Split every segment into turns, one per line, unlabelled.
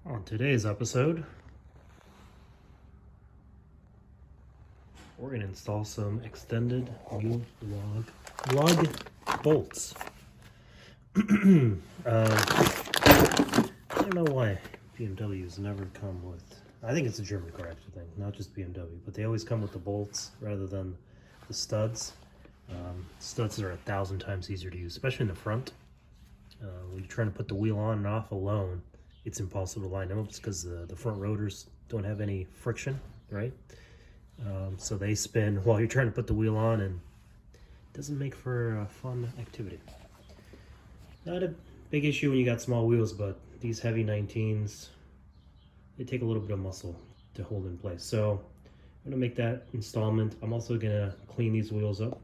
On today's episode, we're going to install some extended wheel lug bolts. I don't know why BMWs never come with, I think it's a German car actually thing, not just BMW, but they always come with the bolts rather than the studs. Studs are 1,000 times easier to use, especially in the front. When you're trying to put the wheel on and off alone, it's impossible to line them up because the front rotors don't have any friction, right? So they spin while you're trying to put the wheel on, and it doesn't make for a fun activity. Not a big issue when you got small wheels, but these heavy 19s, they take a little bit of muscle to hold in place. So I'm gonna make that installment. I'm also gonna clean these wheels up.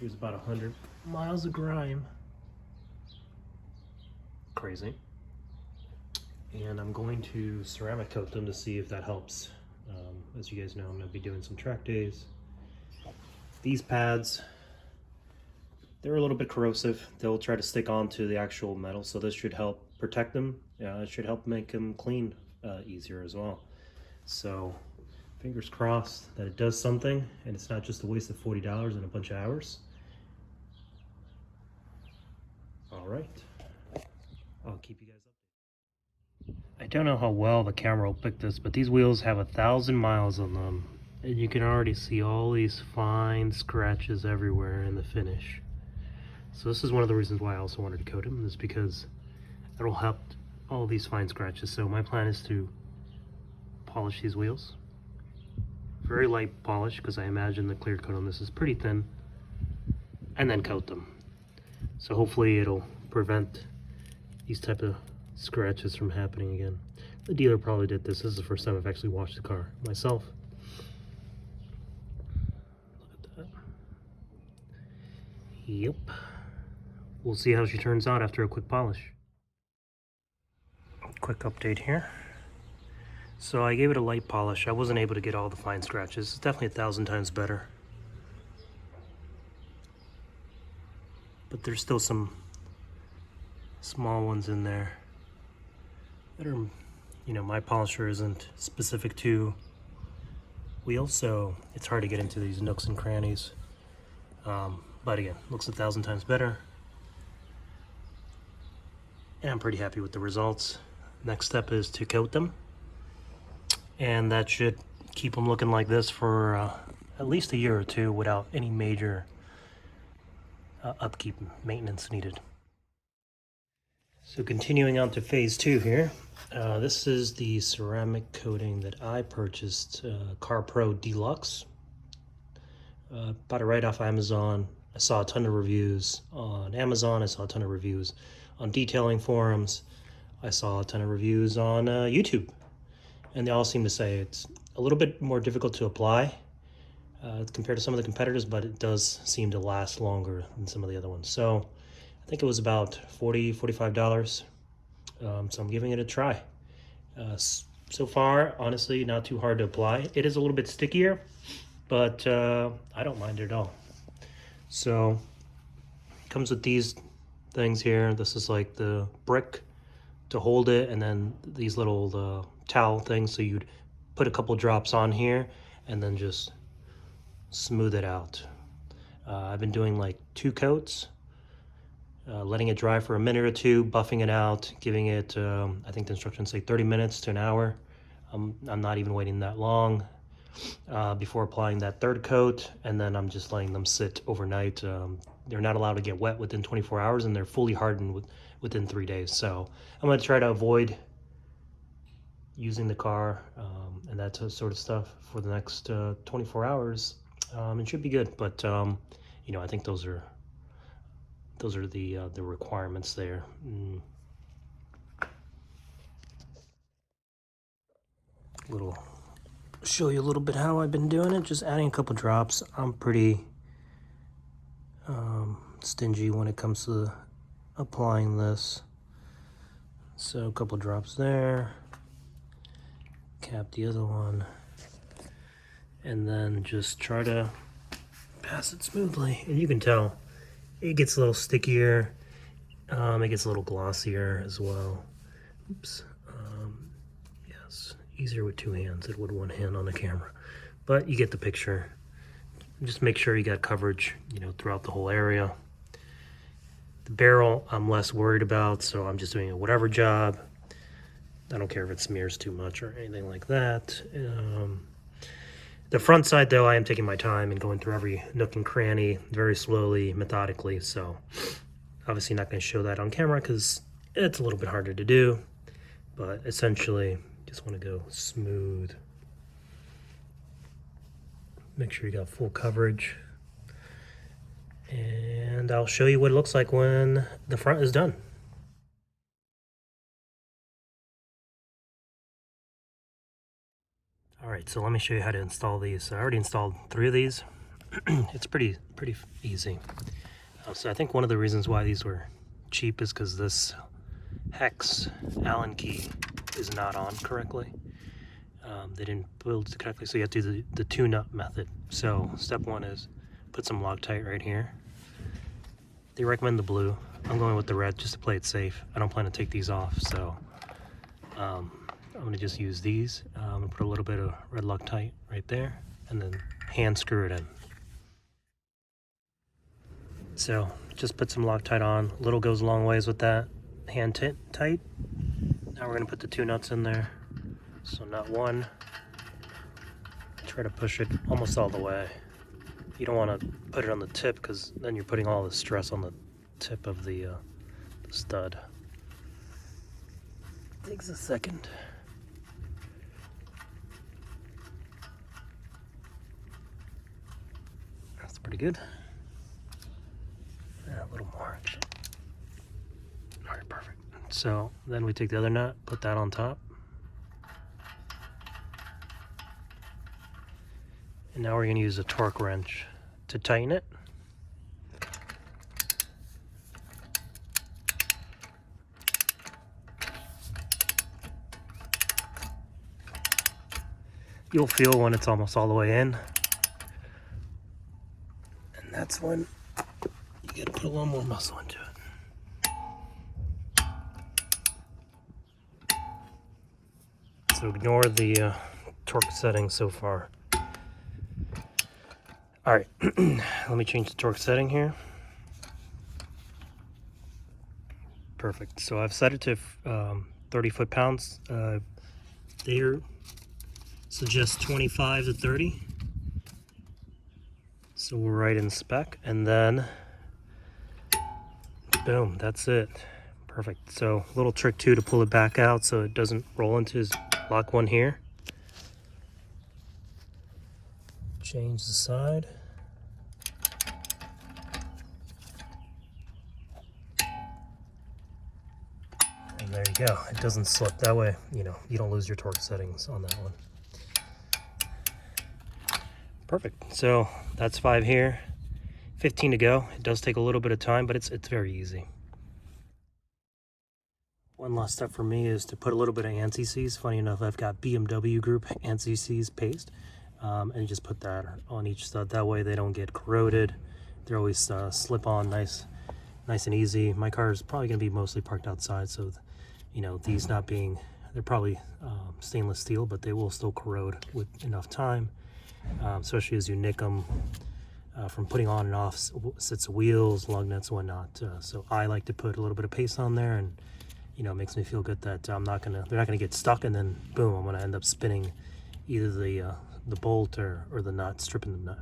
Here's about 100 miles of grime. Crazy. And I'm going to ceramic coat them to see if that helps. As you guys know, I'm going to be doing some track days. These pads, they're a little bit corrosive. They'll try to stick onto the actual metal, so this should help protect them. It should help make them clean easier as well. So fingers crossed that it does something and it's not just a waste of $40 and a bunch of hours. All right, I'll keep you guys updated. I don't know how well the camera will pick this, but these wheels have 1,000 miles on them, and you can already see all these fine scratches everywhere in the finish. So this is one of the reasons why I also wanted to coat them, is because it'll help all these fine scratches. So my plan is to polish these wheels. Very light polish, because I imagine the clear coat on this is pretty thin, and then coat them. So hopefully it'll prevent these type of scratches from happening again. The dealer probably did this. This is the first time I've actually washed the car myself. Look at that. Yep. We'll see how she turns out after a quick polish. Quick update here. So I gave it a light polish. I wasn't able to get all the fine scratches. It's definitely 1,000 times better. But there's still some small ones in there that are, you know, my polisher isn't specific to wheels, so it's hard to get into these nooks and crannies. But again, looks 1,000 times better. And I'm pretty happy with the results. Next step is to coat them. And that should keep them looking like this for at least a year or two without any major upkeep maintenance needed. So continuing on to phase 2 here. This is the ceramic coating that I purchased, Car Pro Deluxe. Bought it right off Amazon. I saw a ton of reviews on Amazon. I saw a ton of reviews on detailing forums. I saw a ton of reviews on YouTube. And they all seem to say it's a little bit more difficult to apply compared to some of the competitors, but it does seem to last longer than some of the other ones. So I think it was about $45. So I'm giving it a try. So far, honestly, not too hard to apply. It is a little bit stickier, but I don't mind it at all. So it comes with these things here. This is like the brick to hold it, and then these little towel things. So you'd put a couple drops on here and then just smooth it out. I've been doing like 2 coats. Letting it dry for a minute or two, buffing it out, giving it, I think the instructions say 30 minutes to an hour. I'm not even waiting that long before applying that 3rd coat, and then I'm just letting them sit overnight. They're not allowed to get wet within 24 hours, and they're fully hardened within 3 days. So I'm going to try to avoid using the car and that sort of stuff for the next 24 hours. It should be good, but you know, I think those are the requirements there. Show you a little bit how I've been doing it. Just adding a couple drops. I'm pretty stingy when it comes to applying this. So a couple drops there. Cap the other one, and then just try to pass it smoothly. And you can tell it gets a little stickier. It gets a little glossier as well. Oops. Easier with two hands than with one hand on the camera. But you get the picture. Just make sure you got coverage, you know, throughout the whole area. The barrel I'm less worried about, so I'm just doing a whatever job. I don't care if it smears too much or anything like that. The front side, though, I am taking my time and going through every nook and cranny very slowly, methodically. So obviously not going to show that on camera because it's a little bit harder to do. But essentially, just want to go smooth. Make sure you got full coverage. And I'll show you what it looks like when the front is done. All right, so let me show you how to install these. So I already installed 3 of these. It's pretty easy. So I think one of the reasons why these were cheap is because this hex Allen key is not on correctly. They didn't build it correctly, so you have to do the tune-up method. So step 1 is put some Loctite right here. They recommend the blue. I'm going with the red just to play it safe. I don't plan to take these off, so I'm going to just use these. I'm going to put a little bit of red Loctite right there and then hand screw it in. So just put some Loctite on. Little goes a long ways with that. Hand tight. Now we're going to put the 2 nuts in there. So nut 1. Try to push it almost all the way. You don't want to put it on the tip because then you're putting all the stress on the tip of the stud. Takes a second. That's pretty good. Yeah, a little more actually. All right, perfect. So then we take the other nut, put that on top. And now we're going to use a torque wrench to tighten it. You'll feel when it's almost all the way in. And that's when you got to put a little more muscle into it. So ignore the torque setting so far. All right, let me change the torque setting here. Perfect. So I've set it to 30 foot-pounds. They suggest 25 to 30. So we're right in spec. And then, boom, that's it. Perfect. So a little trick too to pull it back out so it doesn't roll into his lock 1 here. Change the side. And there you go. It doesn't slip. That way, you know, you don't lose your torque settings on that one. Perfect. So that's 5 here. 15 to go. It does take a little bit of time, but it's very easy. One last step for me is to put a little bit of ANSI. Funny enough, I've got BMW Group ANSI paste. And you just put that on each stud. That way they don't get corroded. They're always slip on nice and easy. My car is probably going to be mostly parked outside, so you know, these not being, they're probably stainless steel, but they will still corrode with enough time, especially as you nick them from putting on and off sets of wheels, lug nuts, whatnot. So I like to put a little bit of paste on there, and you know, it makes me feel good that they're not gonna get stuck, and then boom, I'm gonna end up spinning either the bolt or the nut, stripping the nut.